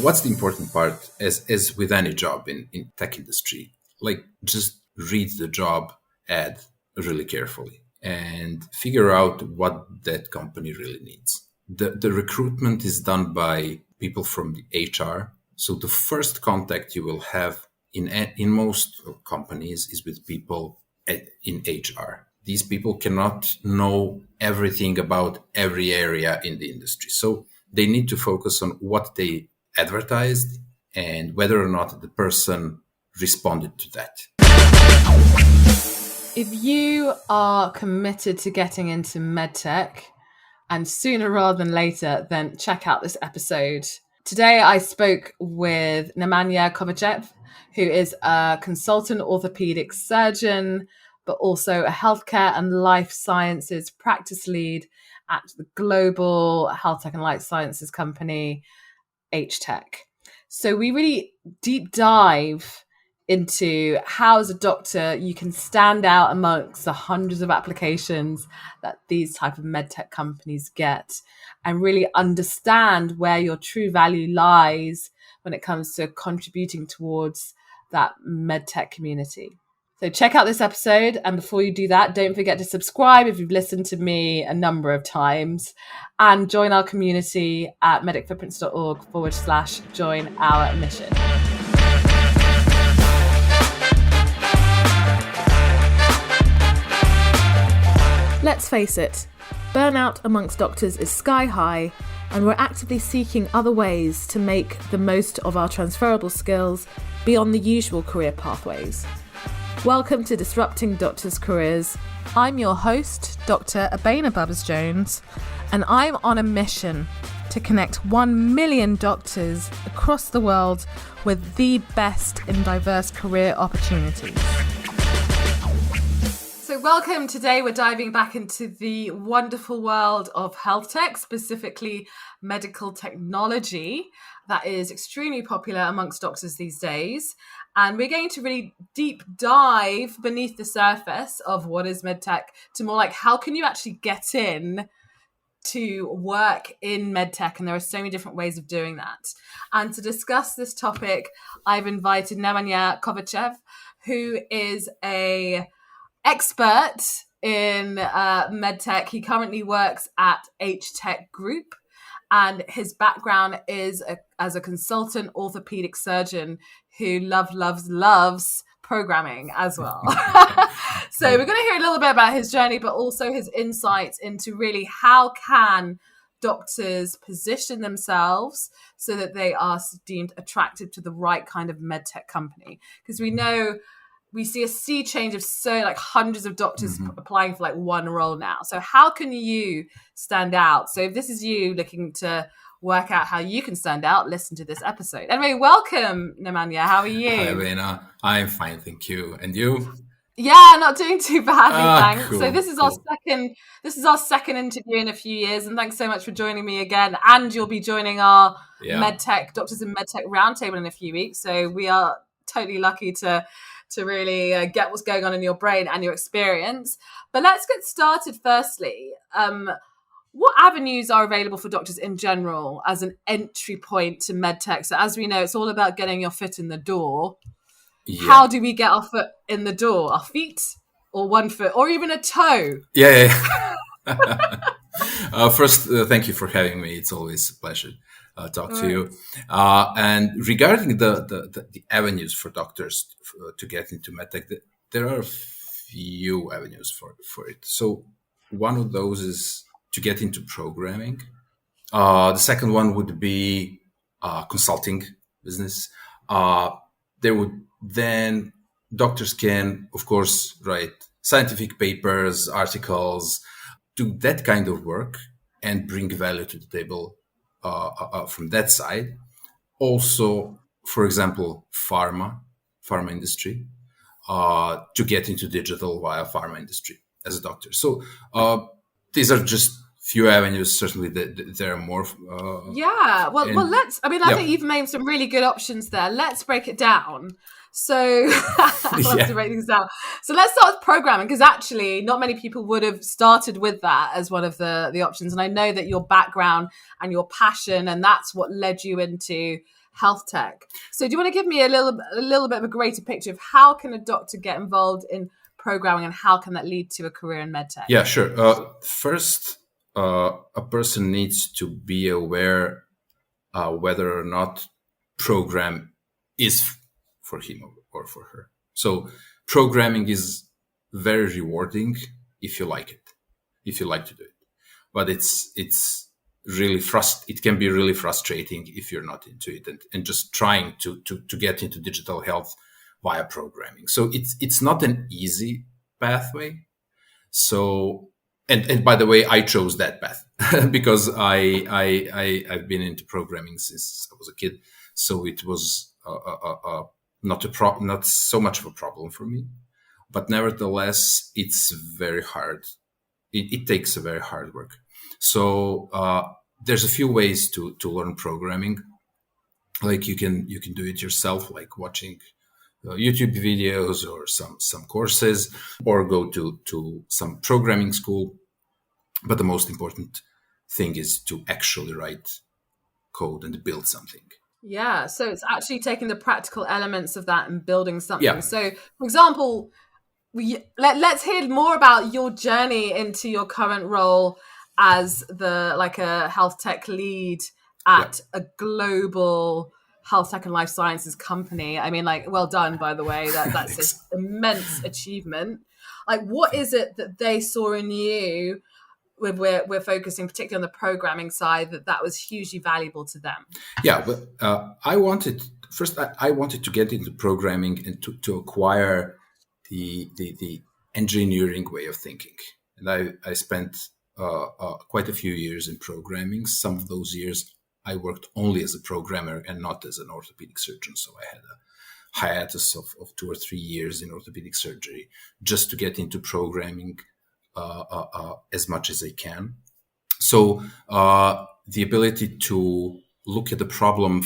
what's the important part as with any job in tech industry? Like, just read the job ad really carefully and figure out what that company really needs. The recruitment is done by people from the HR. So the first contact you will have in most companies is with people in HR. These people cannot know everything about every area in the industry. So they need to focus on what they advertised and whether or not the person responded to that. If you are committed to getting into medtech, and sooner rather than later, then check out this episode. Today, I spoke with Nemanja Kovačev, who is a consultant orthopaedic surgeon, but also a healthcare and life sciences practice lead at the global health tech and life sciences company, HTEC. So we really deep dive into how, as a doctor, you can stand out amongst the hundreds of applications that these type of medtech companies get, and really understand where your true value lies when it comes to contributing towards that medtech community. So check out this episode, and before you do that, don't forget to subscribe if you've listened to me a number of times, and join our community at medicfootprints.org/join our mission. Let's face it, burnout amongst doctors is sky high, and we're actively seeking other ways to make the most of our transferable skills beyond the usual career pathways. Welcome to Disrupting Doctors' Careers. I'm your host, Dr. Abena Bubbers-Jones, and I'm on a mission to connect 1 million doctors across the world with the best in diverse career opportunities. So welcome. Today we're diving back into the wonderful world of health tech, specifically medical technology, that is extremely popular amongst doctors these days. And we're going to really deep dive beneath the surface of what is medtech to more like how can you actually get in to work in medtech, and there are so many different ways of doing that. And to discuss this topic, I've invited Nemanja Kovačev, who is a expert in medtech. He currently works at HTEC Group, and his background is as a consultant orthopedic surgeon who loves programming as well. So we're going to hear a little bit about his journey, but also his insights into really how can doctors position themselves so that they are deemed attractive to the right kind of medtech company. Because we see a sea change of hundreds of doctors applying for one role now. So how can you stand out? So if this is you looking to work out how you can stand out, listen to this episode. Anyway, welcome, Nemanja. How are you? Hi, Elena. I'm fine, thank you. And you? Yeah, not doing too badly, thanks. Cool, so this is our second interview in a few years, and thanks so much for joining me again. And you'll be joining our Medtech Doctors in Medtech Roundtable in a few weeks. So we are totally lucky to really get what's going on in your brain and your experience. But let's get started firstly. What avenues are available for doctors in general as an entry point to medtech? So as we know, it's all about getting your foot in the door. Yeah. How do we get our foot in the door? Our feet, or one foot, or even a toe? Yeah. First, thank you for having me. It's always a pleasure to talk to you. And regarding the avenues for doctors to get into medtech, there are a few avenues for it. So one of those is to get into programming. The second one would be consulting business. Then doctors can, of course, write scientific papers, articles, do that kind of work and bring value to the table from that side. Also, for example, pharma industry, to get into digital via pharma industry as a doctor. So these are just few avenues. Certainly there are more. I think you've made some really good options there. Let's break it down. So I love to break things down. So let's start with programming, because actually not many people would have started with that as one of the options. And I know that your background and your passion, and that's what led you into health tech. So do you want to give me a little bit of a greater picture of how can a doctor get involved in programming and how can that lead to a career in medtech? Yeah, sure. First, a person needs to be aware whether or not program is for him or for her. So programming is very rewarding if you like it, if you like to do it. But it's really it can be really frustrating if you're not into it and just trying to get into digital health via programming. So it's not an easy pathway. So and by the way, I chose that path because I've been into programming since I was a kid. So it was not so much of a problem for me, but nevertheless, it's very hard. It takes a very hard work. So there's a few ways to learn programming. Like you can do it yourself, like watching YouTube videos or some courses, or go to some programming school. But the most important thing is to actually write code and build something. Yeah, so it's actually taking the practical elements of that and building something. Yeah. So, for example, let's hear more about your journey into your current role as a health tech lead at a global health tech and life sciences company. I mean, well done, by the way. That's an immense achievement. What is it that they saw in you? We're focusing particularly on the programming side, that was hugely valuable to them. Yeah, but I wanted to get into programming and to acquire the engineering way of thinking. And I spent quite a few years in programming. Some of those years I worked only as a programmer and not as an orthopedic surgeon. So I had a hiatus of 2 or 3 years in orthopedic surgery just to get into programming as much as I can. So the ability to look at the problem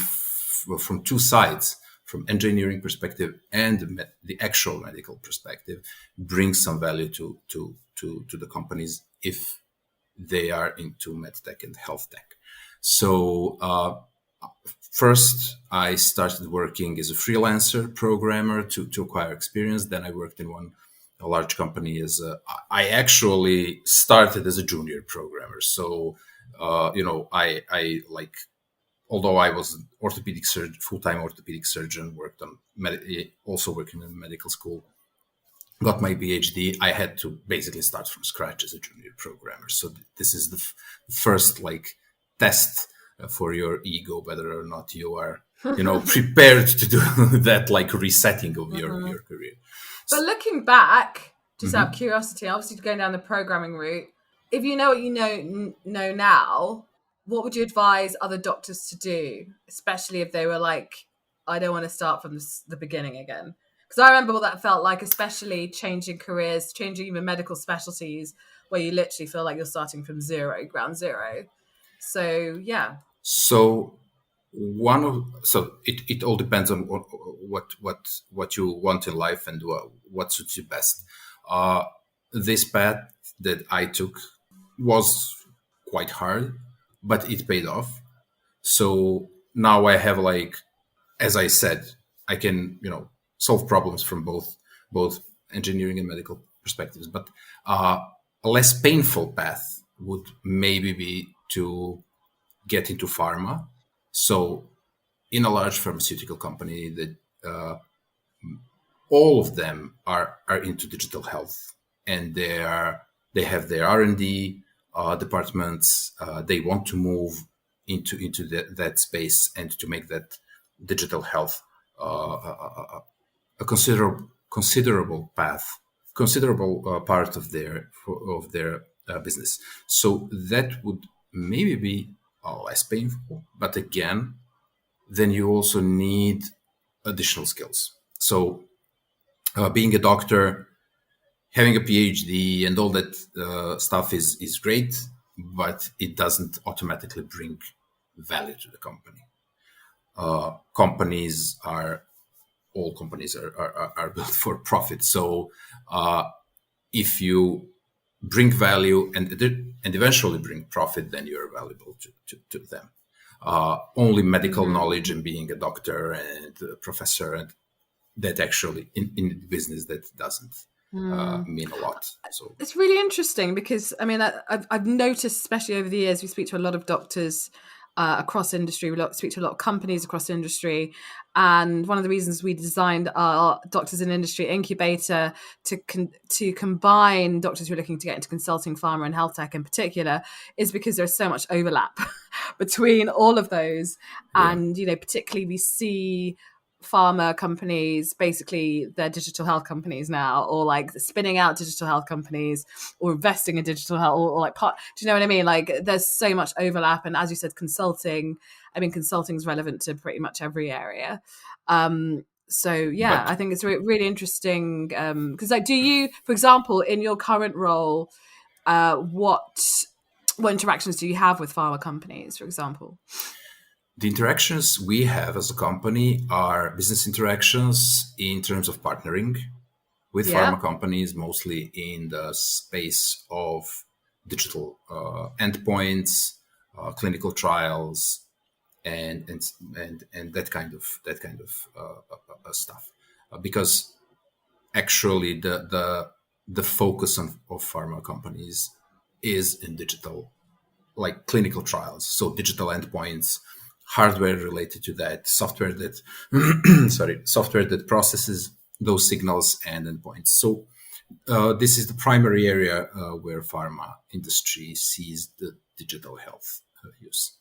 from two sides, from engineering perspective and the actual medical perspective, brings some value to the companies if they are into medtech and health tech. So first, I started working as a freelancer programmer to acquire experience. Then I worked in a large company I actually started as a junior programmer. So, I although I was an orthopedic surgeon, full-time orthopedic surgeon, worked on also working in medical school, got my PhD. I had to basically start from scratch as a junior programmer. So this is the first test for your ego, whether or not you are, prepared to do that, resetting of your career. But looking back, just out of curiosity, obviously going down the programming route, if you know what you know now, what would you advise other doctors to do, especially if they were I don't want to start from the beginning again? Because I remember what that felt like, especially changing careers, changing even medical specialties, where you literally feel like you're starting from ground zero. So, yeah. So it all depends on what you want in life and what suits you best. This path that I took was quite hard, but it paid off. So now I have as I said, I can solve problems from both engineering and medical perspectives. But a less painful path would maybe be to get into pharma. So in a large pharmaceutical company that all of them are into digital health, and they have their R&D departments. They want to move into that space and to make that digital health a considerable part of their business. So that would maybe be less painful, but again, then you also need additional skills. So being a doctor, having a PhD and all that stuff is great, but it doesn't automatically bring value to the company. Companies are all companies are built for profit. So if you bring value and eventually bring profit, then you're valuable to them. Only medical knowledge and being a doctor and a professor, and that actually in business that doesn't mean a lot. So it's really interesting because I mean I've noticed, especially over the years, we speak to a lot of doctors across industry. We speak to a lot of companies across industry, and one of the reasons we designed our Doctors in Industry incubator to combine doctors who are looking to get into consulting, pharma, and health tech in particular is because there's so much overlap between all of those, and particularly we see pharma companies, basically they're digital health companies now, or like spinning out digital health companies, or investing in digital health, or like do you know what I mean? Like there's so much overlap, and as you said, consulting is relevant to pretty much every area. So I think it's really interesting because like, do you, for example, in your current role, what interactions do you have with pharma companies, for example? The interactions we have as a company are business interactions in terms of partnering with pharma companies, mostly in the space of digital endpoints, clinical trials, and that kind of stuff. Because actually the focus of pharma companies is in digital, like clinical trials, so digital endpoints, hardware related to that, software that software that processes those signals and endpoints. So this is the primary area where pharma industry sees the digital health use.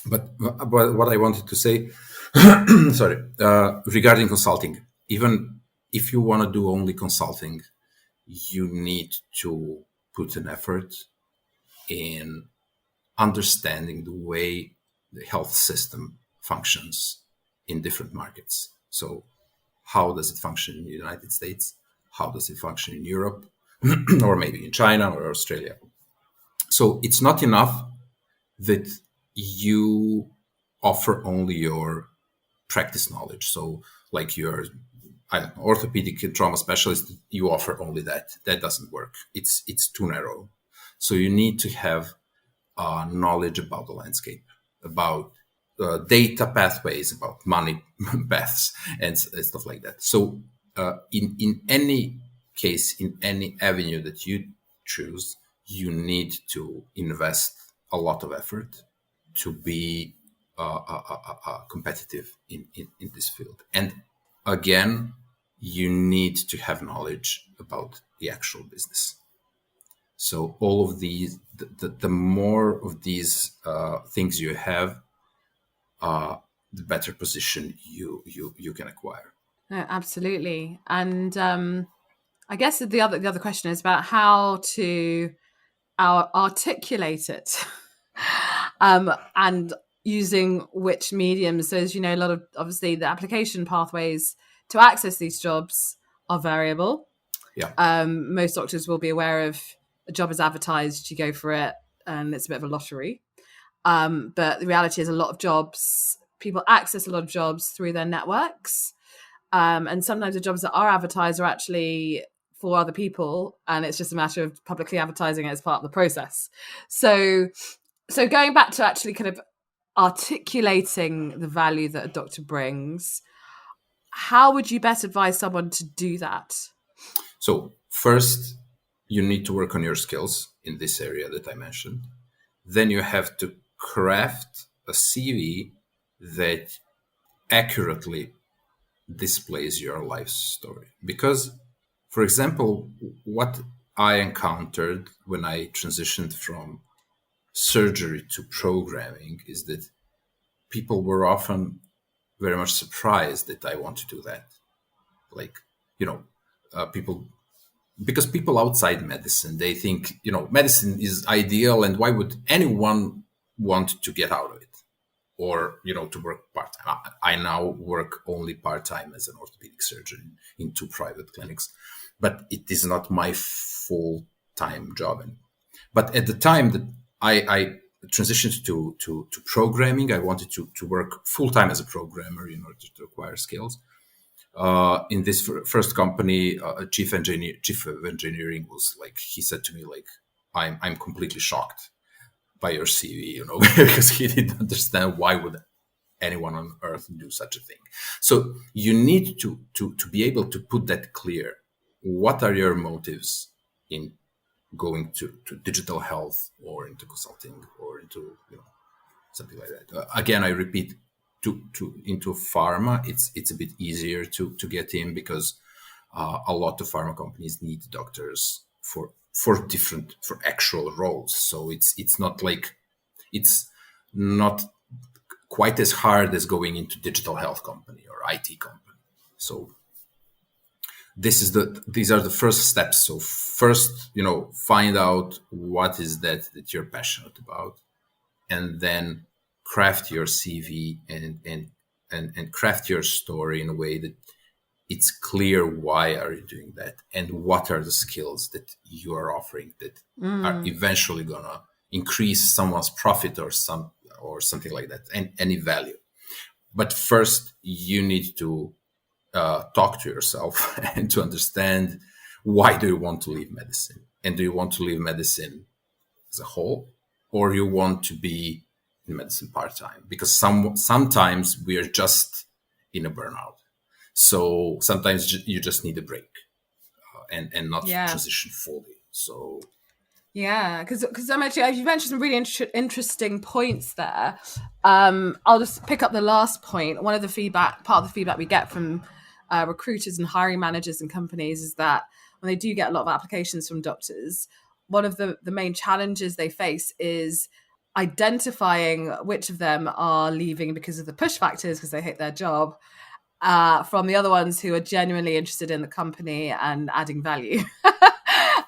But what I wanted to say, regarding consulting, even if you want to do only consulting, you need to put an effort in understanding the way the health system functions in different markets. So how does it function in the United States? How does it function in Europe? Or maybe in China or Australia? So it's not enough that you offer only your practice knowledge. So like you're, orthopedic and trauma specialist, you offer only that. That doesn't work. It's too narrow. So you need to have knowledge about the landscape, about data pathways, about money paths, and stuff like that. So in any case, in any avenue that you choose, you need to invest a lot of effort to be competitive in this field. And again, you need to have knowledge about the actual business. So all of these, the more of these things you have, the better position you can acquire. No, absolutely. And I guess the other question is about how to articulate it, and using which mediums. So as you know, a lot of obviously the application pathways to access these jobs are variable. Yeah. Most doctors will be aware of a job is advertised, you go for it, and it's a bit of a lottery. But the reality is a lot of jobs, people access a lot of jobs through their networks. And sometimes the jobs that are advertised are actually for other people, and it's just a matter of publicly advertising it as part of the process. So going back to actually kind of articulating the value that a doctor brings, how would you best advise someone to do that? So first, you need to work on your skills in this area that I mentioned. Then you have to craft a CV that accurately displays your life story. Because, for example, what I encountered when I transitioned from surgery to programming is that people were often very much surprised that I want to do that. Like, because people outside medicine, they think, medicine is ideal, and why would anyone want to get out of it? Or, to work part-time. I now work only part-time as an orthopedic surgeon in 2 private clinics, but it is not my full-time job. But at the time that I transitioned to programming, I wanted to work full-time as a programmer in order to acquire skills. in this first company, chief of engineering was like, he said to me, like, I'm completely shocked by your CV, because he didn't understand why would anyone on earth do such a thing. So you need to be able to put that clear. What are your motives in going to digital health or into consulting or into something like that? Again, I repeat, into pharma, it's a bit easier to get in, because a lot of pharma companies need doctors for actual roles. So it's not like, it's not quite as hard as going into digital health company or IT company. So these are the first steps. So first, find out what is that you're passionate about, and then craft your CV and craft your story in a way that it's clear why are you doing that, and what are the skills that you are offering that are eventually gonna increase someone's profit or something like that, and any value. But first, you need to talk to yourself and to understand, why do you want to leave medicine, and do you want to leave medicine as a whole, or you want to be in medicine part-time? Because sometimes we are just in a burnout. So sometimes you just need a break and not transition fully. So yeah, because I'm actually, you mentioned some really interesting points there. I'll just pick up the last point. Part of the feedback we get from recruiters and hiring managers and companies is that when they do get a lot of applications from doctors, one of the main challenges they face is identifying which of them are leaving because of the push factors, because they hate their job, from the other ones who are genuinely interested in the company and adding value.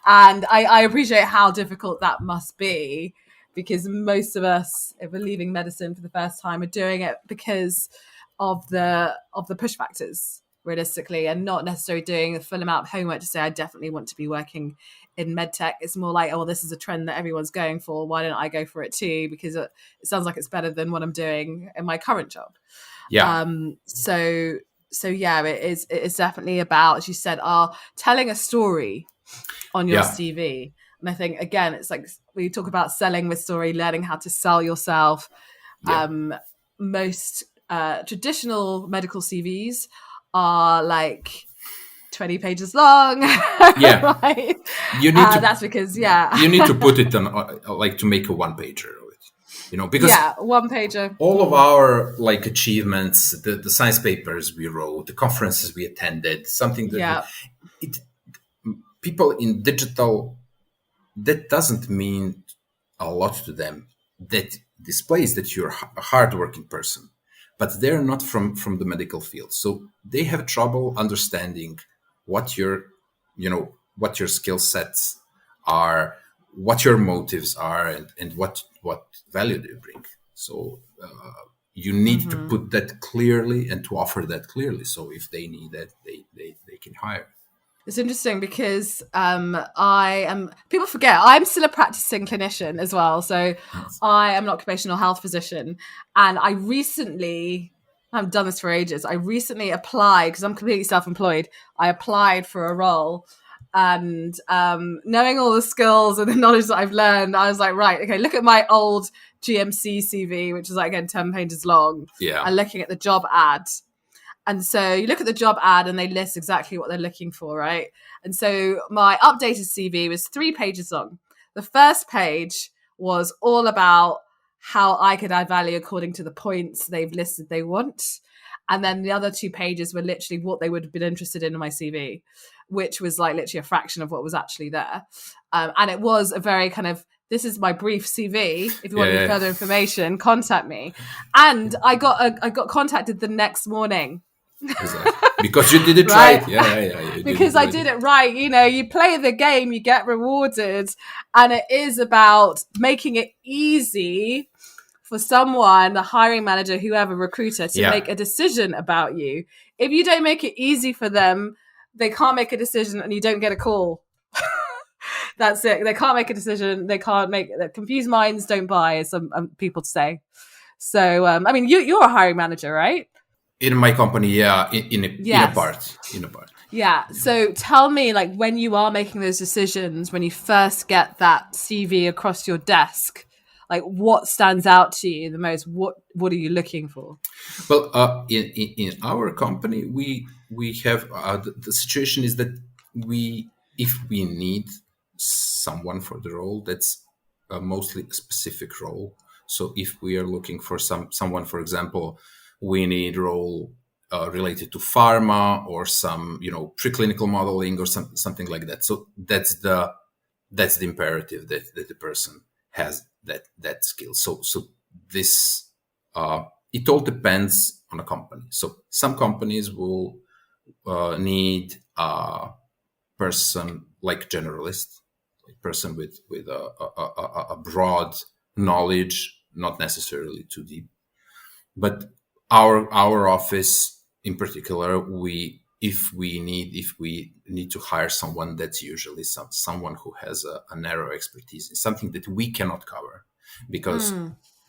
And I appreciate how difficult that must be, because most of us, if we're leaving medicine for the first time, are doing it because of the push factors, realistically, and not necessarily doing the full amount of homework to say, I definitely want to be working in medtech. It's more like, oh, this is a trend that everyone's going for. Why don't I go for it too? Because it sounds like it's better than what I'm doing in my current job. Yeah. So yeah, it is definitely about, as you said, telling a story on your CV. And I think, again, it's like we talk about selling with story, learning how to sell yourself. Most traditional medical CVs are like 20 pages long. Yeah. Right? You need to, that's because, you need to put it on, like, to make a one-pager of it, because one-pager. All of our achievements, the science papers we wrote, the conferences we attended, something that people in digital, that doesn't mean a lot to them. That displays that you're a hardworking person, but they're not from the medical field. So they have trouble understanding what your skill sets are, what your motives are, and what value do you bring. So you need to put that clearly and to offer that clearly. So if they need that, they can hire. It's interesting because people forget, I'm still a practicing clinician as well. So I am an occupational health physician. And I haven't done this for ages. I recently applied, because I'm completely self-employed. I applied for a role, and knowing all the skills and the knowledge that I've learned, I was like, right, okay, look at my old GMC CV, which is like, again, 10 pages long. Yeah. And looking at the job ad. And so you look at the job ad and they list exactly what they're looking for, right? And so my updated CV was 3 pages long. The first page was all about how I could add value according to the points they've listed they want. And then the other 2 pages were literally what they would have been interested in my CV, which was like literally a fraction of what was actually there. And it was a very kind of, this is my brief CV. If you want any further information, contact me. And I got contacted the next morning. Exactly. Because you did it right. Yeah. Because I did it right. You play the game, you get rewarded. And it is about making it easy for someone, the hiring manager, whoever, recruiter, to make a decision about you. If you don't make it easy for them, they can't make a decision and you don't get a call. That's it. They can't make a decision. They can't confused minds don't buy, as some people say. So, you're a hiring manager, right? In my company, yeah, in a part. Yeah. So tell me, like, when you are making those decisions, when you first get that CV across your desk, like, what stands out to you the most? What are you looking for? Well, in our company, we have the situation is that if we need someone for the role, that's mostly a specific role. So if we are looking for someone, for example, we need role related to pharma or some preclinical modeling or something like that. So that's the imperative that the person has that skill. So this it all depends on a company. So some companies will need a person like generalist, a person with a broad knowledge, not necessarily too deep. But our office in particular, if we need to hire someone, that's usually someone who has a narrow expertise in something that we cannot cover, because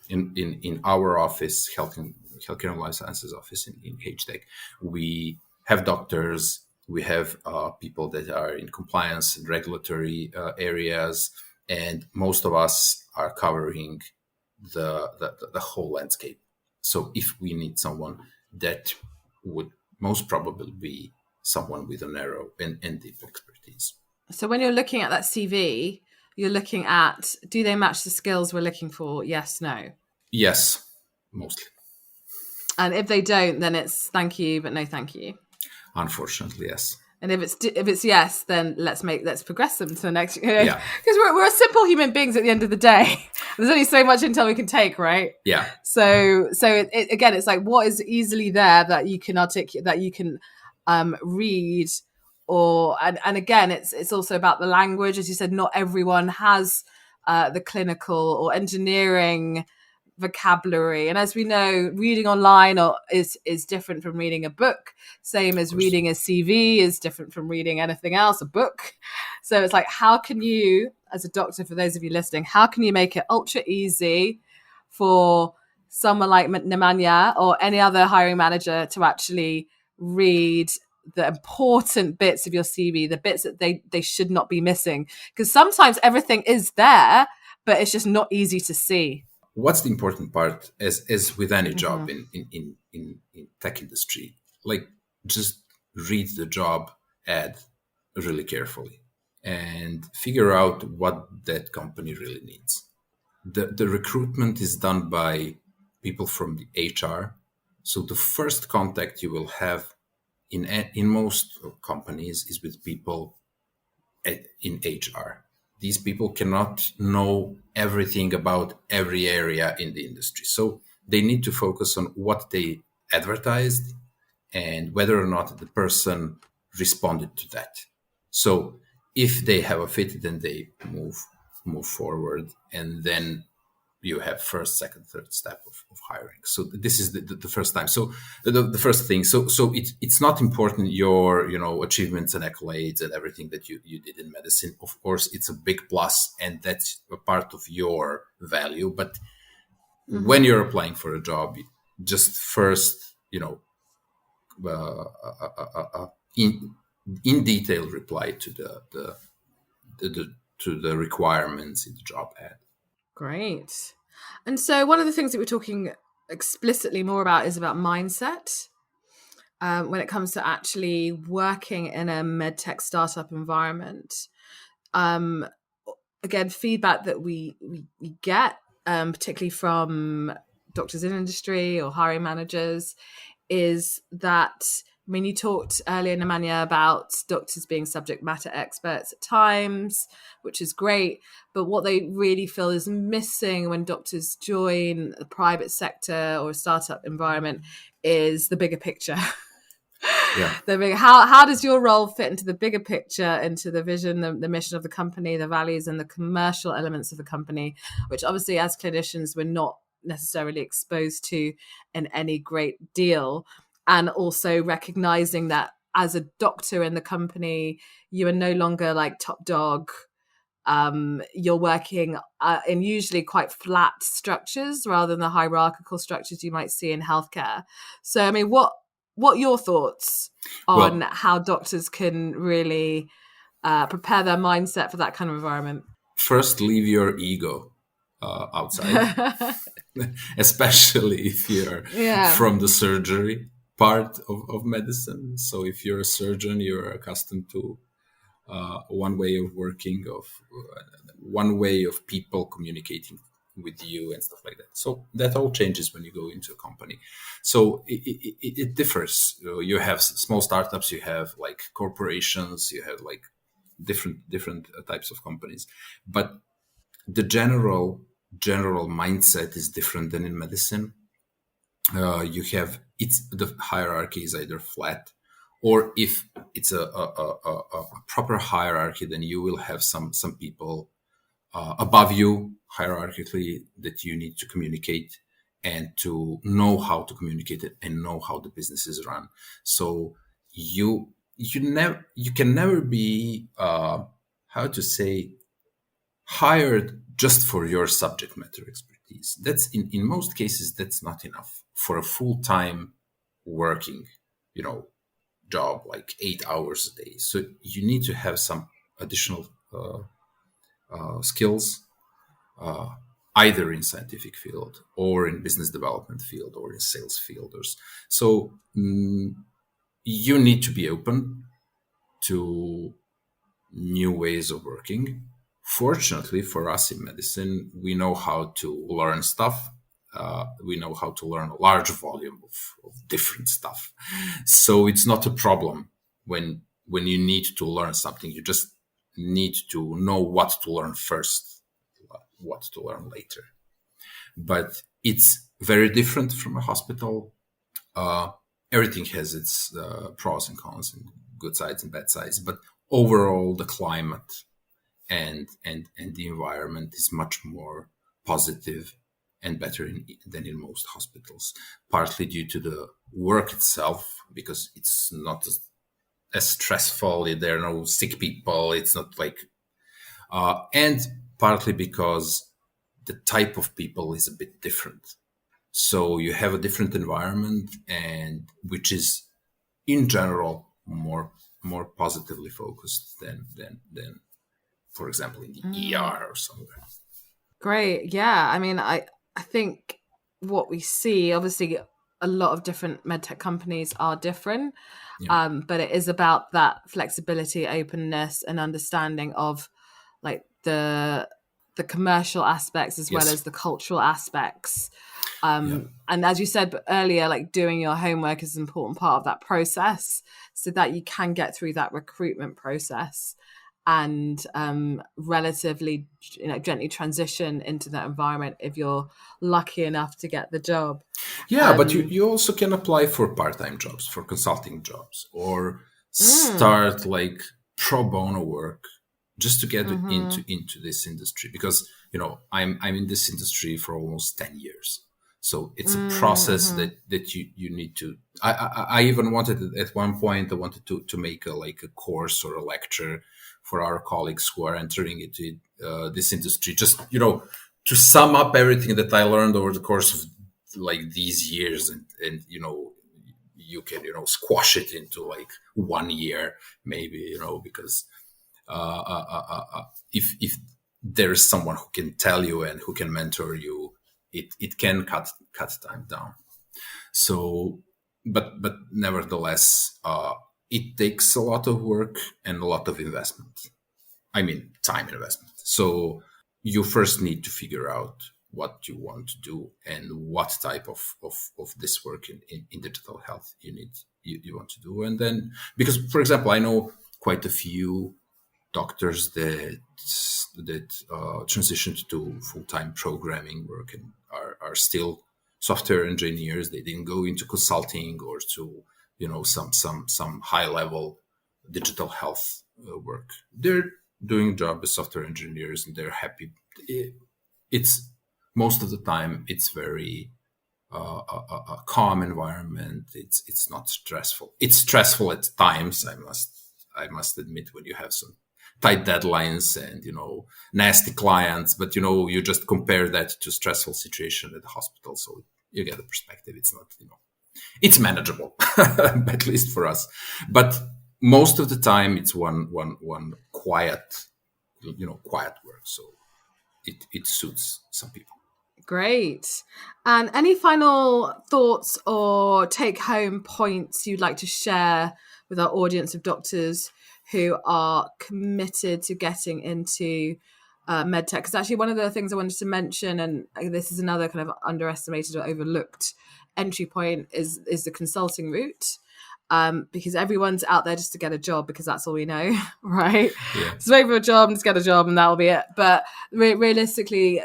in our office, healthcare and life sciences office in HTEC, we have doctors, we have people that are in compliance and regulatory areas, and most of us are covering the whole landscape. So if we need someone, that would most probably be someone with a narrow and deep expertise. So when you're looking at that CV, you're looking at, do they match the skills we're looking for? Yes, no. Yes, mostly. And if they don't, then it's thank you, but no thank you. Unfortunately, yes. And if it's yes, then let's progress them to the next. Yeah. Because we're simple human beings at the end of the day. There's only so much intel we can take, right? Yeah. So again, it's like what is easily there that you can articulate, that you can read, and again, it's also about the language, as you said. Not everyone has the clinical or engineering vocabulary, and as we know, reading online is different from reading a book, same as reading a CV is different from reading anything else, a book. So it's like, how can you, as a doctor, for those of you listening, how can you make it ultra easy for someone like Nemanja or any other hiring manager to actually read the important bits of your CV, the bits that they should not be missing? Because sometimes everything is there, but it's just not easy to see. What's the important part, as with any job in tech industry, like, just read the job ad really carefully and figure out what that company really needs. The recruitment is done by people from the HR. So the first contact you will have in most companies is with people in HR. These people cannot know everything about every area in the industry. So they need to focus on what they advertised and whether or not the person responded to that. So if they have a fit, then they move forward, and then you have first, second, third step of hiring. So this is the first time. So the first thing. So it's not important your achievements and accolades and everything that you did in medicine. Of course, it's a big plus, and that's a part of your value. But when you're applying for a job, just first in detail reply to the requirements in the job ad. Great. And so one of the things that we're talking explicitly more about is about mindset when it comes to actually working in a medtech startup environment. Again, feedback that we get, particularly from doctors in industry or hiring managers, is that, I mean, you talked earlier, Nemanja, about doctors being subject matter experts at times, which is great. But what they really feel is missing when doctors join the private sector or a startup environment is the bigger picture. Yeah. How does your role fit into the bigger picture, into the vision, the mission of the company, the values and the commercial elements of the company, which obviously as clinicians we're not necessarily exposed to in any great deal. And also recognizing that as a doctor in the company, you are no longer like top dog. You're working in usually quite flat structures rather than the hierarchical structures you might see in healthcare. So, I mean, what what are your thoughts on how doctors can really prepare their mindset for that kind of environment? First, leave your ego outside, especially if you're from the surgery part of medicine. So if you're a surgeon, you're accustomed to one way of working, one way of people communicating with you and stuff like that. So that all changes when you go into a company. So it differs. You have small startups, you have like corporations, you have like different types of companies, but the general mindset is different than in medicine. The hierarchy is either flat, or if it's a proper hierarchy, then you will have some people above you hierarchically that you need to communicate and to know how to communicate it and know how the business is run. So you can never be hired just for your subject matter expertise. That's in most cases that's not enough for a full-time working job, like 8 hours a day. So you need to have some additional skills, either in scientific field or in business development field or in sales field. So you need to be open to new ways of working. Fortunately for us in medicine, we know how to learn stuff. We know how to learn a large volume of different stuff. So it's not a problem when you need to learn something. You just need to know what to learn first, what to learn later. But it's very different from a hospital. Everything has its pros and cons and good sides and bad sides. But overall, the climate and the environment is much more positive and better than in most hospitals, partly due to the work itself, because it's not as stressful. There are no sick people. It's not like, and partly because the type of people is a bit different. So you have a different environment, and which is in general more positively focused than for example in the ER or somewhere. Great. Yeah. I mean, I think what we see, obviously a lot of different medtech companies are different, but it is about that flexibility, openness, and understanding of like the commercial aspects as well as the cultural aspects. And as you said earlier, like doing your homework is an important part of that process so that you can get through that recruitment process and relatively gently transition into that environment if you're lucky enough to get the job. But you also can apply for part-time jobs, for consulting jobs, or start like pro bono work just to get into this industry, because I'm in this industry for almost 10 years. So it's a process that you need to. I even wanted at one point to make a course or a lecture for our colleagues who are entering into this industry, just to sum up everything that I learned over the course of like these years, and you can squash it into like 1 year maybe, because if there is someone who can tell you and who can mentor you, it can cut time down. So, but nevertheless, it takes a lot of work and a lot of investment. I mean, time investment. So you first need to figure out what you want to do and what type of this work in digital health you want to do. And then, because, for example, I know quite a few doctors that transitioned to full-time programming work and are still software engineers. They didn't go into consulting or to some high-level digital health work. They're doing job as software engineers and they're happy. It's most of the time it's very a calm environment. It's not stressful. It's stressful at times. I must admit, when you have some tight deadlines and nasty clients, but you just compare that to stressful situation at the hospital, so you get a perspective. It's not It's manageable, at least for us. But most of the time, it's one quiet, quiet work. So it suits some people. Great. And any final thoughts or take-home points you'd like to share with our audience of doctors who are committed to getting into medtech? Because actually one of the things I wanted to mention, and this is another kind of underestimated or overlooked entry point, is the consulting route. Because everyone's out there just to get a job, because that's all we know, right? Yeah. Just wait for a job and just get a job and that'll be it. But realistically,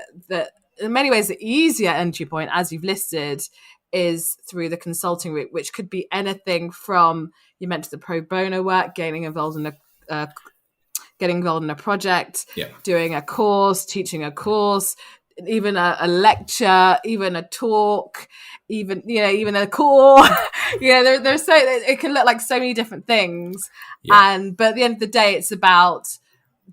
in many ways, the easier entry point, as you've listed, is through the consulting route, which could be anything from, you mentioned the pro bono work, getting involved in a project, doing a course, teaching a course, even a lecture, even a talk, even a call. There's so, it can look like so many different things. Yeah. But at the end of the day, it's about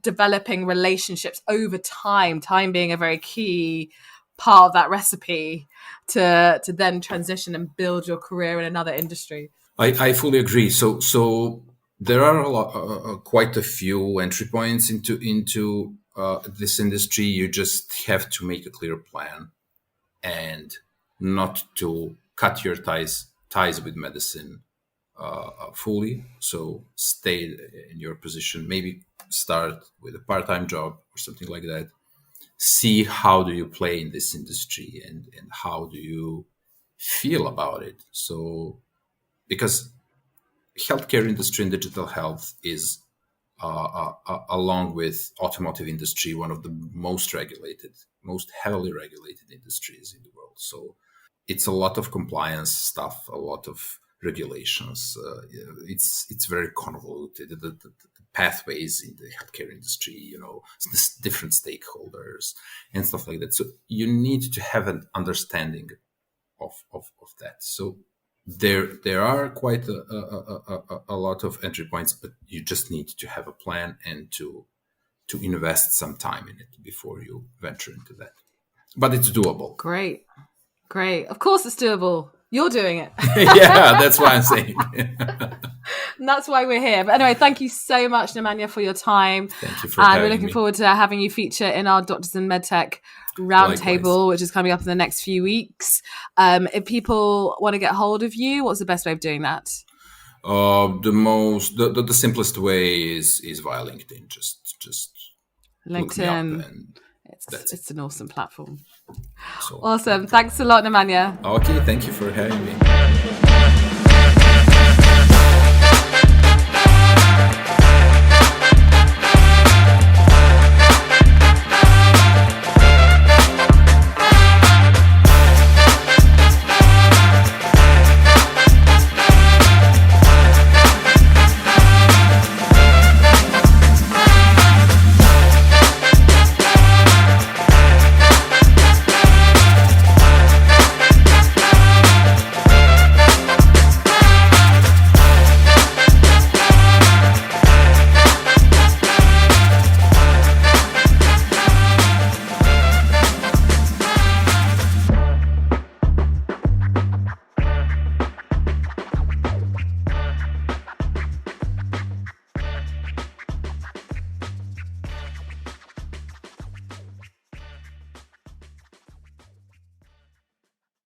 developing relationships over time being a very key part of that recipe to then transition and build your career in another industry. I fully agree. So there are quite a few entry points into this industry. You just have to make a clear plan and not to cut your ties with medicine fully. So stay in your position, maybe start with a part-time job or something like that. See how do you play in this industry and how do you feel about it. So because healthcare industry and digital health is along with automotive industry, one of the most heavily regulated industries in the world. So it's a lot of compliance stuff, a lot of regulations. It's very convoluted. The pathways in the healthcare industry, different stakeholders and stuff like that. So you need to have an understanding of that. So there are quite a lot of entry points, but you just need to have a plan and to invest some time in it before you venture into that. But it's doable. Great. Of course it's doable. You're doing it. Yeah, that's why I'm saying. And that's why we're here. But anyway, thank you so much, Nemanja, for your time. Thank you for having me. And we're looking forward to having you feature in our Doctors in Medtech Roundtable, which is coming up in the next few weeks. If people want to get hold of you, what's the best way of doing that? The simplest way is via LinkedIn. Just LinkedIn. Look me up and it's an awesome platform. So, awesome. Thanks a lot, Nemanja. Okay, thank you for having me.